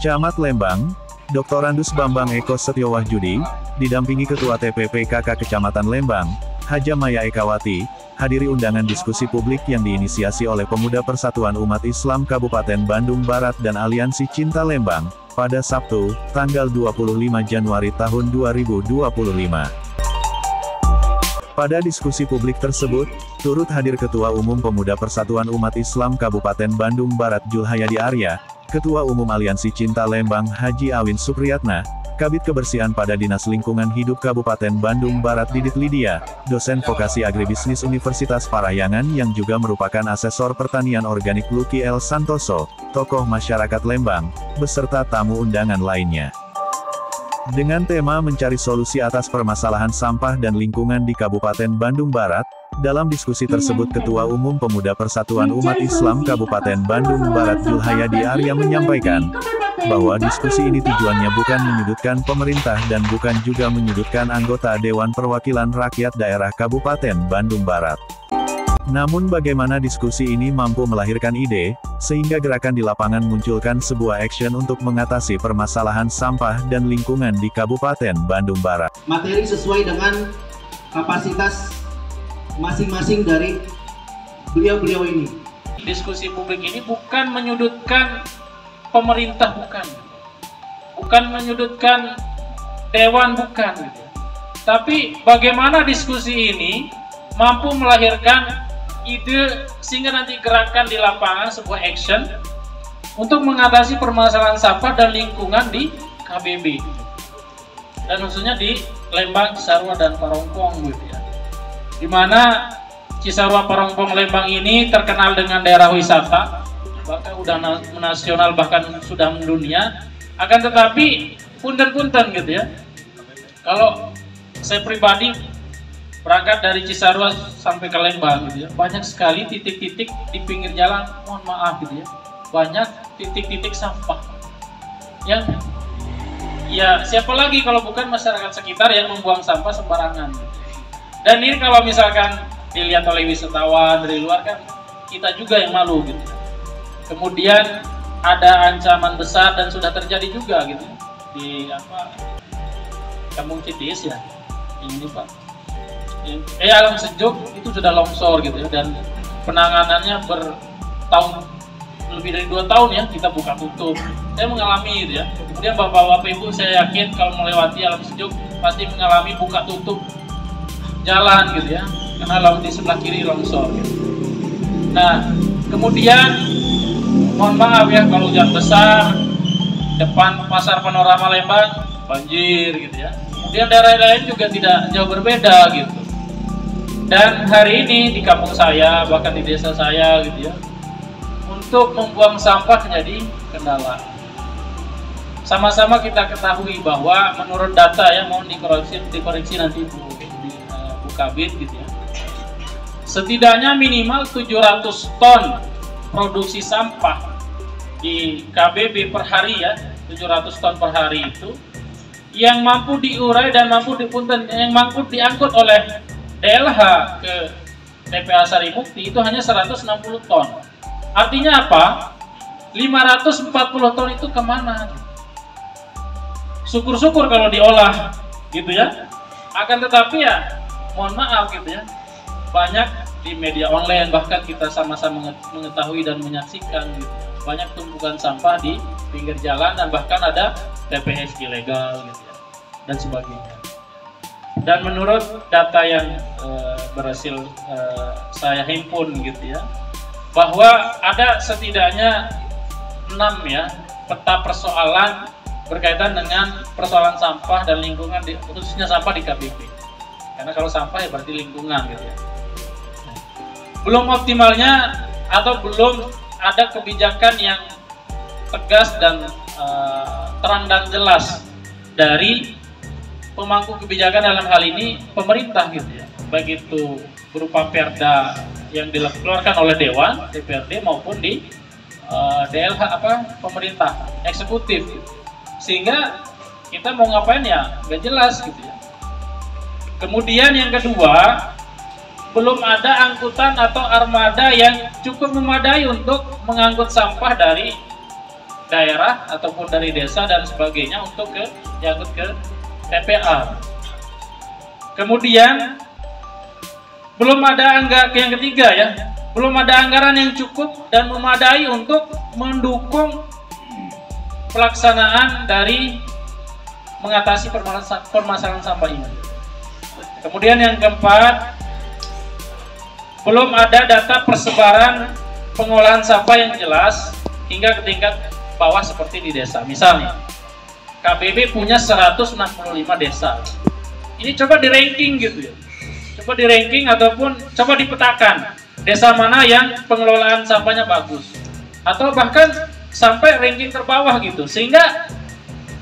Camat Lembang, Dr. Andus Bambang Eko Setiowahyudi, didampingi Ketua TPPKK Kecamatan Lembang, Haja Maya Ekawati, hadiri undangan diskusi publik yang diinisiasi oleh Pemuda Persatuan Umat Islam Kabupaten Bandung Barat dan Aliansi Cinta Lembang, pada Sabtu, tanggal 25 Januari tahun 2025. Pada diskusi publik tersebut, turut hadir Ketua Umum Pemuda Persatuan Umat Islam Kabupaten Bandung Barat Julhayadi Arya, Ketua Umum Aliansi Cinta Lembang Haji Awin Supriyatna, Kabid Kebersihan pada Dinas Lingkungan Hidup Kabupaten Bandung Barat Didit Lydia, dosen vokasi agribisnis Universitas Parahyangan yang juga merupakan asesor pertanian organik Lucky L. Santoso, tokoh masyarakat Lembang, beserta tamu undangan lainnya. Dengan tema mencari solusi atas permasalahan sampah dan lingkungan di Kabupaten Bandung Barat, dalam diskusi tersebut Ketua Umum Pemuda Persatuan Umat Islam Kabupaten Bandung Barat Julhayadi Arya menyampaikan bahwa diskusi ini tujuannya bukan menyudutkan pemerintah dan bukan juga menyudutkan anggota Dewan Perwakilan Rakyat Daerah Kabupaten Bandung Barat. Namun bagaimana diskusi ini mampu melahirkan ide, sehingga gerakan di lapangan munculkan sebuah action untuk mengatasi permasalahan sampah dan lingkungan di Kabupaten Bandung Barat. Materi sesuai dengan kapasitas masing-masing dari beliau-beliau ini. Diskusi publik ini bukan menyudutkan pemerintah, bukan menyudutkan dewan, bukan. Tapi bagaimana diskusi ini mampu melahirkan ide sehingga nanti gerakan di lapangan sebuah action untuk mengatasi permasalahan sampah dan lingkungan di KBB dan khususnya di Lembang, Cisarua dan Parongpong gitu ya. Dimana Cisarua, Parongpong, Lembang ini terkenal dengan daerah wisata, bahkan udah nasional bahkan sudah mendunia. Akan tetapi punten-punten gitu ya. Kalau saya pribadi berangkat dari Cisarua sampai ke Lembang gitu ya, banyak sekali titik-titik di pinggir jalan, mohon maaf gitu ya, banyak titik-titik sampah yang ya siapa lagi kalau bukan masyarakat sekitar yang membuang sampah sembarangan. Dan ini kalau misalkan dilihat oleh wisatawan dari luar kan kita juga yang malu gitu. Kemudian ada ancaman besar dan sudah terjadi juga gitu di Kampung Citis ya, ini Pak. Alam Sejuk itu sudah longsor gitu ya, dan penanganannya bertahun, lebih dari 2 tahun ya, kita buka tutup. Saya mengalami gitu ya. Kemudian bapak-bapak ibu saya yakin kalau melewati Alam Sejuk pasti mengalami buka tutup jalan gitu ya, karena laut di sebelah kiri longsor gitu. Nah kemudian mohon maaf ya kalau hujan besar, depan pasar Panorama Lembang banjir gitu ya. Kemudian daerah lain juga tidak jauh berbeda gitu. Dan hari ini di kampung saya, bahkan di desa saya gitu ya, untuk membuang sampah menjadi kendala. Sama-sama kita ketahui bahwa menurut data yang mohon dikoreksi nanti Bu Kabid gitu ya, setidaknya minimal 700 ton produksi sampah di KBB per hari ya, 700 ton per hari itu yang mampu diurai dan mampu diangkut oleh DLH ke TPA Sarimukti itu hanya 160 ton. Artinya apa? 540 ton itu kemana? Syukur-syukur kalau diolah gitu ya. Akan tetapi ya mohon maaf gitu ya, banyak di media online bahkan kita sama-sama mengetahui dan menyaksikan gitu, banyak tumpukan sampah di pinggir jalan dan bahkan ada TPS ilegal gitu ya, dan sebagainya. Dan menurut data yang berhasil saya himpun gitu ya, bahwa ada setidaknya 6 ya peta persoalan berkaitan dengan persoalan sampah dan lingkungan, khususnya sampah di KBB. Karena kalau sampah ya berarti lingkungan gitu ya. Belum optimalnya atau belum ada kebijakan yang tegas dan terang dan jelas dari pemangku kebijakan dalam hal ini pemerintah gitu ya, baik itu berupa perda yang dikeluarkan oleh Dewan, DPRD maupun di DLH pemerintah eksekutif gitu. Sehingga kita mau ngapain ya nggak jelas gitu ya. Kemudian yang kedua, belum ada angkutan atau armada yang cukup memadai untuk mengangkut sampah dari daerah ataupun dari desa dan sebagainya untuk diangkut ke TPA. Kemudian belum ada yang ketiga ya, belum ada anggaran yang cukup dan memadai untuk mendukung pelaksanaan dari mengatasi permasalahan sampah ini. Kemudian yang keempat, belum ada data persebaran pengolahan sampah yang jelas hingga ke tingkat bawah seperti di desa. Misalnya, KBB punya 165 desa. Ini coba di ranking gitu ya. Coba di ranking ataupun coba dipetakan desa mana yang pengelolaan sampahnya bagus. Atau bahkan sampai ranking terbawah gitu. Sehingga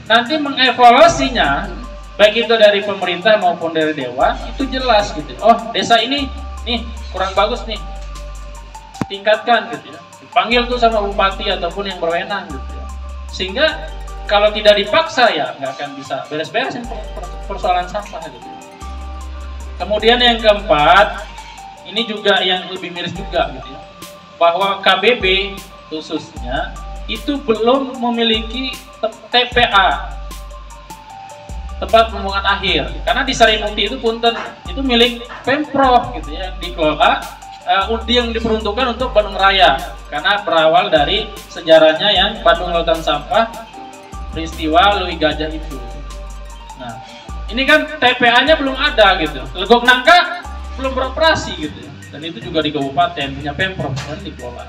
nanti mengevaluasinya baik itu dari pemerintah maupun dari dewan itu jelas gitu. Oh, desa ini nih kurang bagus nih. Tingkatkan gitu ya. Dipanggil tuh sama bupati ataupun yang berwenang gitu ya. Sehingga kalau tidak dipaksa ya nggak akan bisa beres-beresin persoalan sampah gitu. Kemudian yang keempat, ini juga yang lebih miris juga gitu ya, bahwa KBB khususnya itu belum memiliki TPA, tempat pembuangan akhir. Karena di Sarimuti itu punten itu milik Pemprov gitu ya, yang dikelola yang diperuntukkan untuk Bandung Raya. Karena berawal dari sejarahnya yang Bandung Lautan Sampah peristiwa Lui Gajah itu. Nah, ini kan TPA-nya belum ada gitu. Legok Nangka belum beroperasi gitu. Dan itu juga di kabupaten punya Pemprov kan dikelola.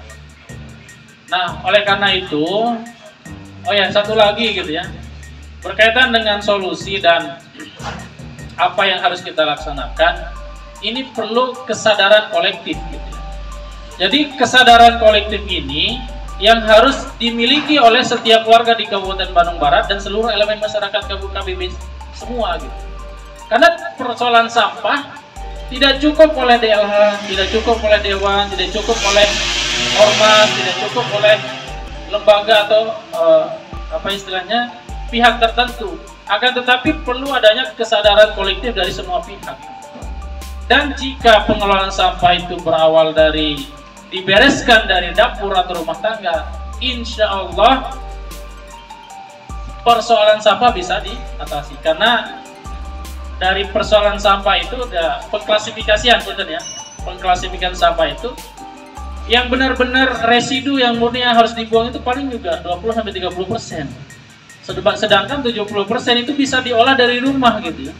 Nah, oleh karena itu, oh ya satu lagi gitu ya, berkaitan dengan solusi dan apa yang harus kita laksanakan, ini perlu kesadaran kolektif gitu ya. Jadi kesadaran kolektif ini yang harus dimiliki oleh setiap warga di Kabupaten Bandung Barat dan seluruh elemen masyarakat KBB semua gitu. Karena persoalan sampah tidak cukup oleh DLH, tidak cukup oleh dewan, tidak cukup oleh ormas, tidak cukup oleh lembaga atau apa istilahnya pihak tertentu. Akan tetapi perlu adanya kesadaran kolektif dari semua pihak. Dan jika pengelolaan sampah itu berawal dari dibereskan dari dapur atau rumah tangga, insya Allah persoalan sampah bisa diatasi. Karena dari persoalan sampah itu ada pengklasifikasian, ya, pengklasifikasian sampah itu yang benar-benar residu yang murni yang harus dibuang itu paling juga 20-30%. Sedangkan 70% itu bisa diolah dari rumah gitu ya.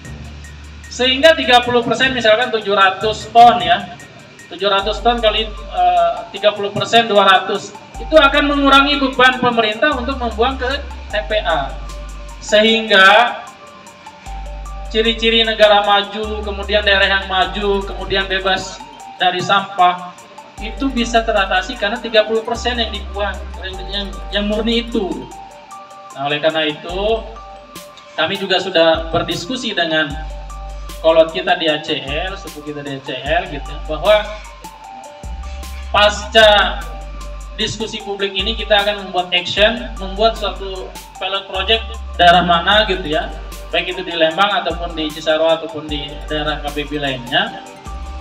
Sehingga 30% misalkan 700 ton ya. 700 ton kali 30% 200 itu akan mengurangi beban pemerintah untuk membuang ke TPA. Sehingga ciri-ciri negara maju, kemudian daerah yang maju, kemudian bebas dari sampah itu bisa teratasi karena 30% yang dibuang yang murni itu. Nah, oleh karena itu kami juga sudah berdiskusi dengan kolot kita di ACL, sepupu kita di ACL gitu, bahwa pasca diskusi publik ini kita akan membuat action, membuat suatu pilot project daerah mana gitu ya, baik itu di Lembang ataupun di Cisarua ataupun di daerah KBB lainnya,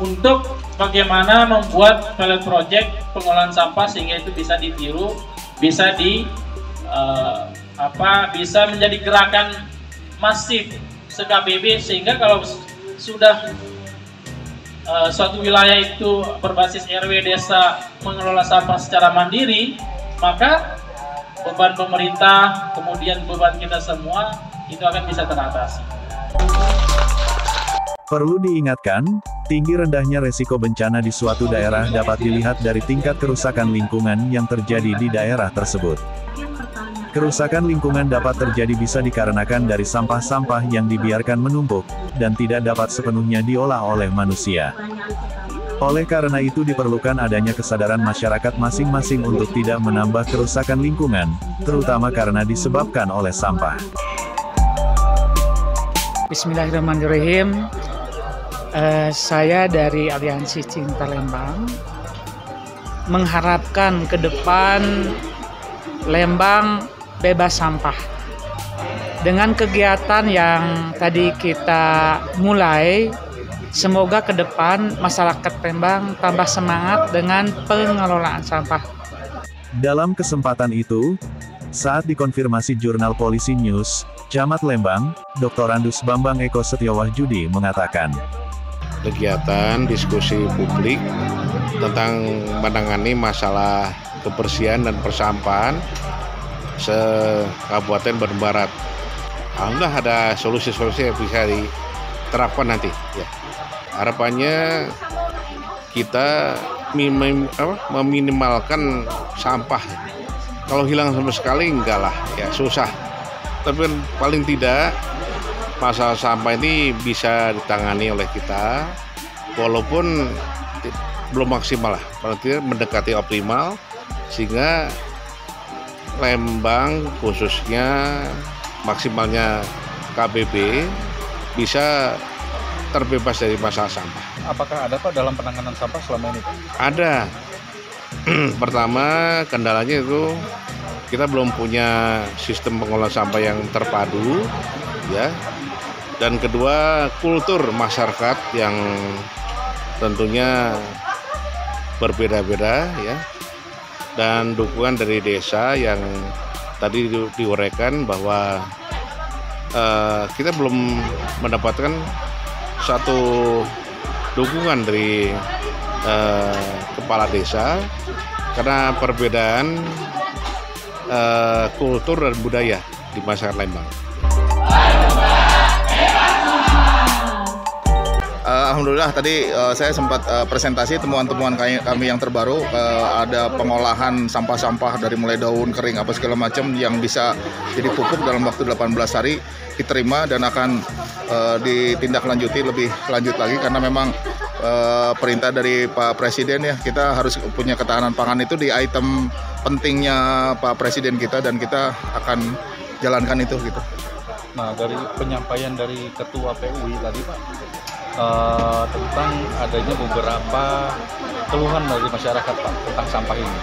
untuk bagaimana membuat pilot project pengolahan sampah sehingga itu bisa ditiru, bisa bisa menjadi gerakan masif se-KBB, sehingga kalau sudah suatu wilayah itu berbasis RW desa mengelola sampah secara mandiri, maka beban pemerintah, kemudian beban kita semua itu akan bisa teratasi. Perlu diingatkan, tinggi rendahnya resiko bencana di suatu daerah dapat dilihat dari tingkat kerusakan lingkungan yang terjadi di daerah tersebut. Kerusakan lingkungan dapat terjadi bisa dikarenakan dari sampah-sampah yang dibiarkan menumpuk, dan tidak dapat sepenuhnya diolah oleh manusia. Oleh karena itu diperlukan adanya kesadaran masyarakat masing-masing untuk tidak menambah kerusakan lingkungan, terutama karena disebabkan oleh sampah. Bismillahirrahmanirrahim. Saya dari Aliansi Cinta Lembang mengharapkan ke depan Lembang bebas sampah. Dengan kegiatan yang tadi kita mulai, semoga ke depan masyarakat Lembang tambah semangat dengan pengelolaan sampah. Dalam kesempatan itu, Saat dikonfirmasi jurnal Polisi News, Camat Lembang, Dr. Andus Bambang Eko Setiawahyudi mengatakan, kegiatan diskusi publik tentang menangani masalah kebersihan dan persampahan se-Kabupaten Bandung Barat. Alhamdulillah ada solusi-solusi yang bisa diterapkan nanti. Ya. Harapannya kita meminimalkan sampah. Kalau hilang sama sekali enggak lah, ya susah. Tapi paling tidak masalah sampah ini bisa ditangani oleh kita, walaupun belum maksimal lah, berarti mendekati optimal, sehingga Lembang khususnya maksimalnya KBB bisa terbebas dari masalah sampah. Apakah ada Pak dalam penanganan sampah selama ini Pak? Ada. Pertama kendalanya itu kita belum punya sistem pengolahan sampah yang terpadu, ya. Dan kedua kultur masyarakat yang tentunya berbeda-beda, ya. Dan dukungan dari desa yang tadi diuraikan bahwa kita belum mendapatkan satu dukungan dari kepala desa karena perbedaan kultur dan budaya di masyarakat Lembang. Alhamdulillah tadi saya sempat presentasi temuan-temuan kami yang terbaru, ada pengolahan sampah-sampah dari mulai daun kering apa segala macam yang bisa jadi pupuk dalam waktu 18 hari diterima dan akan ditindaklanjuti lebih lanjut lagi karena memang perintah dari Pak Presiden, ya, kita harus punya ketahanan pangan itu di item pentingnya Pak Presiden kita dan kita akan jalankan itu gitu. Nah, dari penyampaian dari Ketua PUI tadi Pak, tentang adanya beberapa keluhan dari masyarakat Pak tentang sampah ini.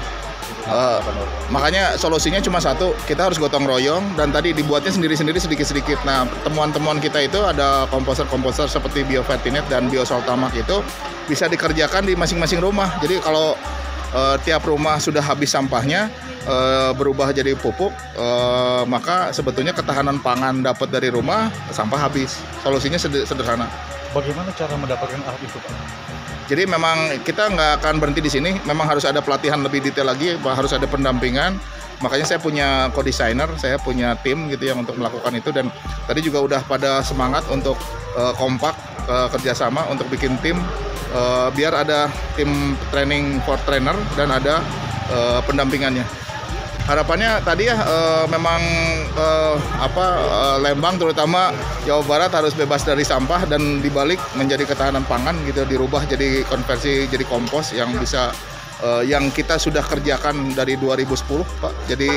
Makanya solusinya cuma satu, kita harus gotong royong dan tadi dibuatnya sendiri-sendiri sedikit-sedikit. Nah, temuan-temuan kita itu ada komposer-komposer seperti biofertinet dan biosoltamak itu bisa dikerjakan di masing-masing rumah. Jadi kalau tiap rumah sudah habis sampahnya berubah jadi pupuk, maka sebetulnya ketahanan pangan dapat dari rumah, sampah habis. Solusinya sederhana. Bagaimana cara mendapatkan alat itu Pak? Jadi memang kita nggak akan berhenti di sini, memang harus ada pelatihan lebih detail lagi, harus ada pendampingan. Makanya saya punya co-designer, saya punya tim gitu yang untuk melakukan itu, dan tadi juga udah pada semangat untuk kompak kerjasama untuk bikin tim, biar ada tim training for trainer dan ada pendampingannya. Harapannya tadi ya memang Lembang terutama Jawa Barat harus bebas dari sampah dan dibalik menjadi ketahanan pangan gitu, dirubah jadi konversi jadi kompos yang bisa yang kita sudah kerjakan dari 2010 Pak. Jadi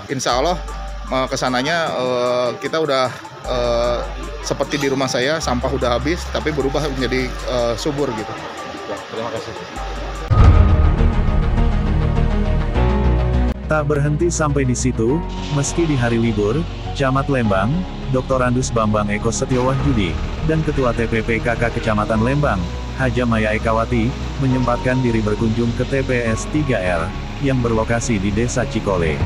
insya Allah kesananya kita udah seperti di rumah saya, sampah udah habis tapi berubah menjadi subur gitu. Ya, terima kasih. Tak berhenti sampai di situ, meski di hari libur, Camat Lembang, Dr. Andus Bambang Eko Setiawahyudi, dan Ketua TPPKK Kecamatan Lembang, Haja Maya Ekawati, menyempatkan diri berkunjung ke TPS 3R, yang berlokasi di Desa Cikole.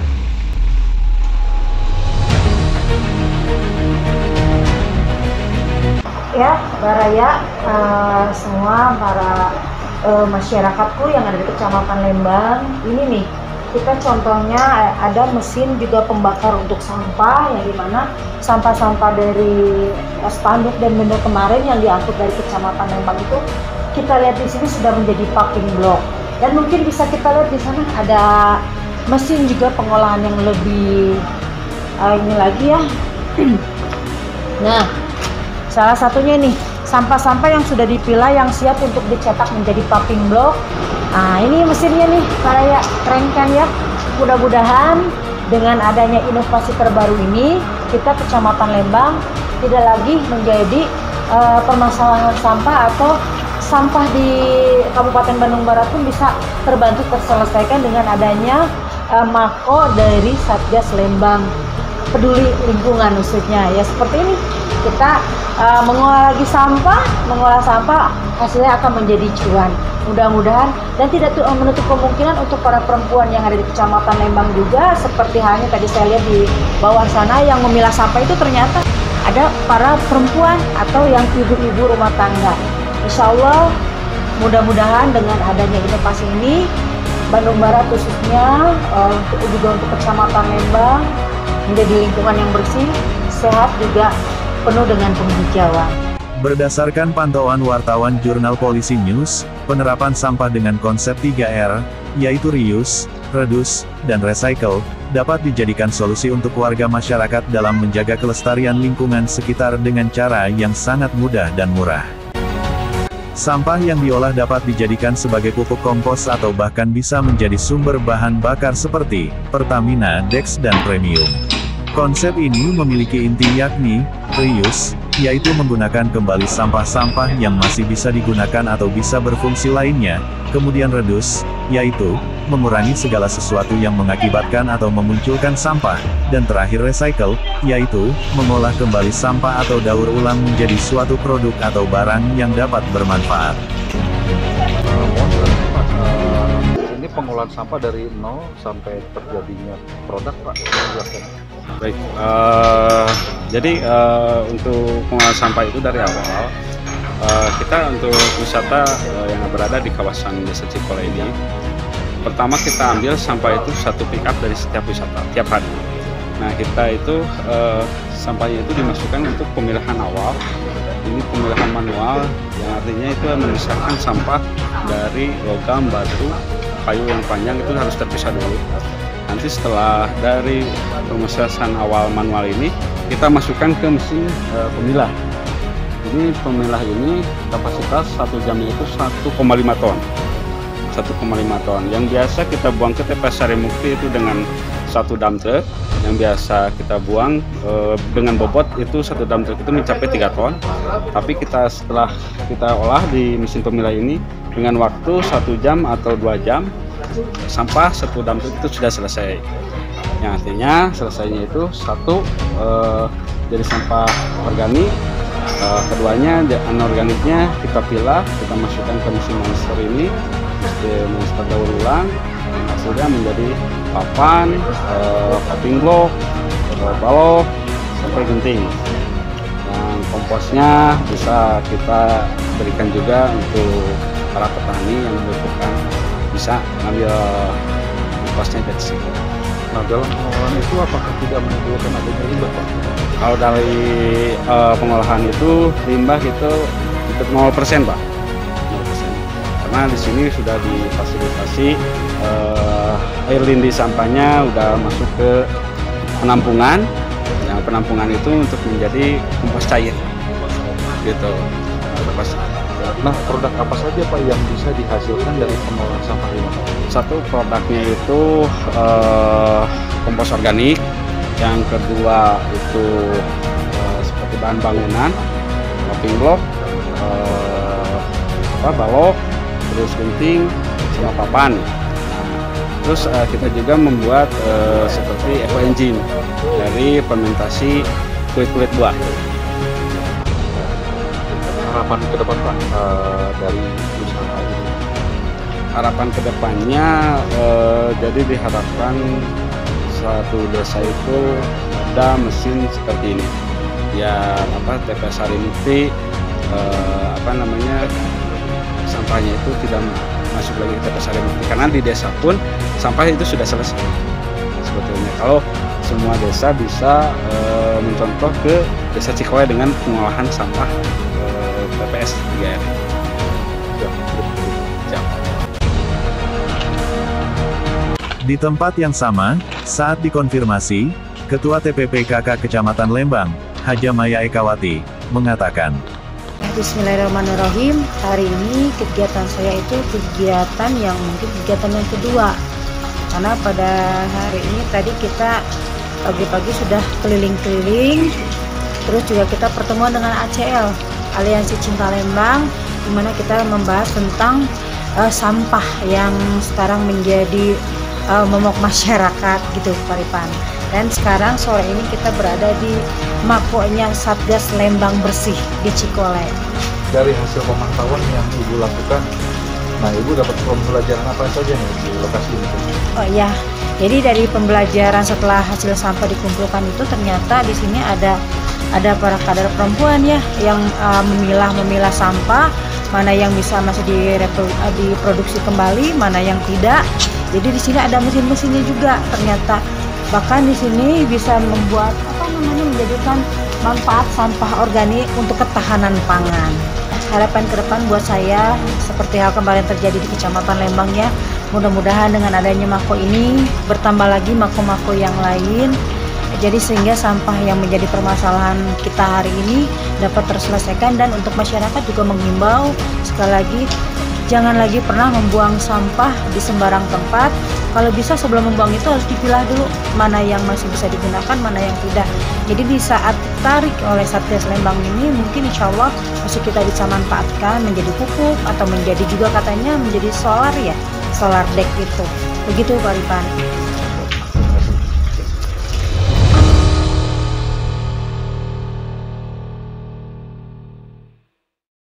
Ya, Baraya, semua para masyarakatku yang ada di Kecamatan Lembang, ini nih, kita contohnya ada mesin juga pembakar untuk sampah, yang dimana sampah-sampah dari spanduk dan benda kemarin yang diangkut dari Kecamatan Lembang itu kita lihat di sini sudah menjadi packing block, dan mungkin bisa kita lihat di sana ada mesin juga pengolahan yang lebih ini lagi ya. Nah, salah satunya nih sampah-sampah yang sudah dipilah yang siap untuk dicetak menjadi packing block. Nah, ini mesinnya nih, Baraya, keren kan ya? Mudah-mudahan dengan adanya inovasi terbaru ini, kita Kecamatan Lembang tidak lagi menjadi permasalahan sampah, atau sampah di Kabupaten Bandung Barat pun bisa terbantu terselesaikan dengan adanya mako dari Satgas Lembang. peduli lingkungan khususnya ya seperti ini. Kita mengolah sampah hasilnya akan menjadi cuan. Mudah-mudahan dan tidak menutup kemungkinan untuk para perempuan yang ada di Kecamatan Lembang juga, seperti halnya tadi saya lihat di bawah sana yang memilah sampah itu ternyata ada para perempuan atau yang ibu-ibu rumah tangga. Insya Allah mudah-mudahan dengan adanya inovasi ini Bandung Barat khususnya juga untuk Kecamatan Lembang menjadi lingkungan yang bersih, sehat juga penuh dengan penghijauan. Berdasarkan pantauan wartawan Jurnal Polisi News, penerapan sampah dengan konsep 3R, yaitu reuse, reduce, dan recycle, dapat dijadikan solusi untuk warga masyarakat dalam menjaga kelestarian lingkungan sekitar dengan cara yang sangat mudah dan murah. Sampah yang diolah dapat dijadikan sebagai pupuk kompos atau bahkan bisa menjadi sumber bahan bakar seperti Pertamina, Dex, dan Premium. Konsep ini memiliki inti yakni, reuse, yaitu menggunakan kembali sampah-sampah yang masih bisa digunakan atau bisa berfungsi lainnya, kemudian reduce, yaitu, mengurangi segala sesuatu yang mengakibatkan atau memunculkan sampah, dan terakhir recycle, yaitu, mengolah kembali sampah atau daur ulang menjadi suatu produk atau barang yang dapat bermanfaat. Ini pengolahan sampah dari nol sampai terjadinya produk, Pak. Baik, jadi untuk pengolahan sampah itu dari awal kita untuk wisata yang berada di kawasan Desa Cikole ini, pertama kita ambil sampah itu satu pick up dari setiap wisata tiap hari. Nah kita itu sampahnya itu dimasukkan untuk pemilahan awal. Ini pemilahan manual yang artinya itu memisahkan sampah dari logam, batu, kayu yang panjang itu harus terpisah dulu. Nanti setelah dari pemrosesan awal manual ini, kita masukkan ke mesin pemilah. Jadi pemilah ini kapasitas 1 jamnya itu 1,5 ton. 1,5 ton. Yang biasa kita buang ke TPS Sarimukti itu dengan 1 dump truck. Yang biasa kita buang dengan bobot itu 1 dump truck itu mencapai 3 ton. Tapi setelah kita olah di mesin pemilah ini dengan waktu 1 jam atau 2 jam, sampah 1 dump truck itu sudah selesai. Yang artinya selesainya itu satu jadi sampah organik, keduanya anorganiknya kita pilah, kita masukkan ke mesin monster ini, mesin monster daur ulang, hasilnya menjadi papan, paving block, balok, sampai genting. Dan komposnya bisa kita berikan juga untuk para petani yang membutuhkan, bisa ngambil komposnya dari situ. Nah dalam pengolahan itu apakah tidak menimbulkan adanya limbah, Pak? Kalau dari pengolahan itu limbah itu 0%, Pak. 0%. Karena di sini sudah difasilitasi air lindi sampahnya udah masuk ke penampungan. Yang penampungan itu untuk menjadi kompos cair. Gitu. Nah, produk apa saja Pak yang bisa dihasilkan dari pengolahan sampah ini? Satu, produknya itu kompos organik. Yang kedua itu seperti bahan bangunan, paving block, balok, terus genting, sama papan. Terus kita juga membuat seperti eco engine dari fermentasi kulit-kulit buah. Harapan ke depan Pak dari usaha ini? Harapan kedepannya jadi diharapkan satu desa itu ada mesin seperti ini. Ya TPS Sarimukti sampahnya itu tidak masuk lagi ke TPS Sarimukti karena di desa pun sampah itu sudah selesai sebetulnya. Kalau semua desa bisa mencontoh ke Desa Cikole dengan pengolahan sampah TPS 3R. Di tempat yang sama, saat dikonfirmasi, Ketua TPPKK Kecamatan Lembang, Haja Maya Ekawati, mengatakan, Bismillahirrahmanirrahim. Hari ini kegiatan saya itu kegiatan yang mungkin kegiatan yang kedua. Karena pada hari ini tadi kita pagi-pagi sudah keliling-keliling, terus juga kita pertemuan dengan ACL, Aliansi Cinta Lembang, di mana kita membahas tentang sampah yang sekarang menjadi momok masyarakat gitu, Pak Ripan. Dan sekarang sore ini kita berada di makonya Satgas Lembang Bersih di Cikole. Dari hasil pemantauan yang Ibu lakukan, nah Ibu dapat pembelajaran apa saja nih di lokasi ini? Oh iya, jadi dari pembelajaran setelah hasil sampah dikumpulkan itu ternyata di sini ada para kader perempuan ya yang memilah sampah, mana yang bisa masih diproduksi kembali, mana yang tidak. Jadi di sini ada mesin-mesinnya juga ternyata. Bahkan di sini bisa membuat menjadikan manfaat sampah organik untuk ketahanan pangan. Harapan ke depan buat saya seperti hal kemarin terjadi di Kecamatan Lembang ya. Mudah-mudahan dengan adanya mako ini bertambah lagi mako-mako yang lain. Jadi sehingga sampah yang menjadi permasalahan kita hari ini dapat terselesaikan, dan untuk masyarakat juga menghimbau sekali lagi jangan lagi pernah membuang sampah di sembarang tempat. Kalau bisa sebelum membuang itu harus dipilah dulu mana yang masih bisa digunakan, mana yang tidak. Jadi di saat tarik oleh Satgas Lembang ini mungkin insya Allah masih kita bisa manfaatkan menjadi pupuk atau menjadi juga katanya menjadi solar ya, solar deck itu. Begitu Pak Rifan.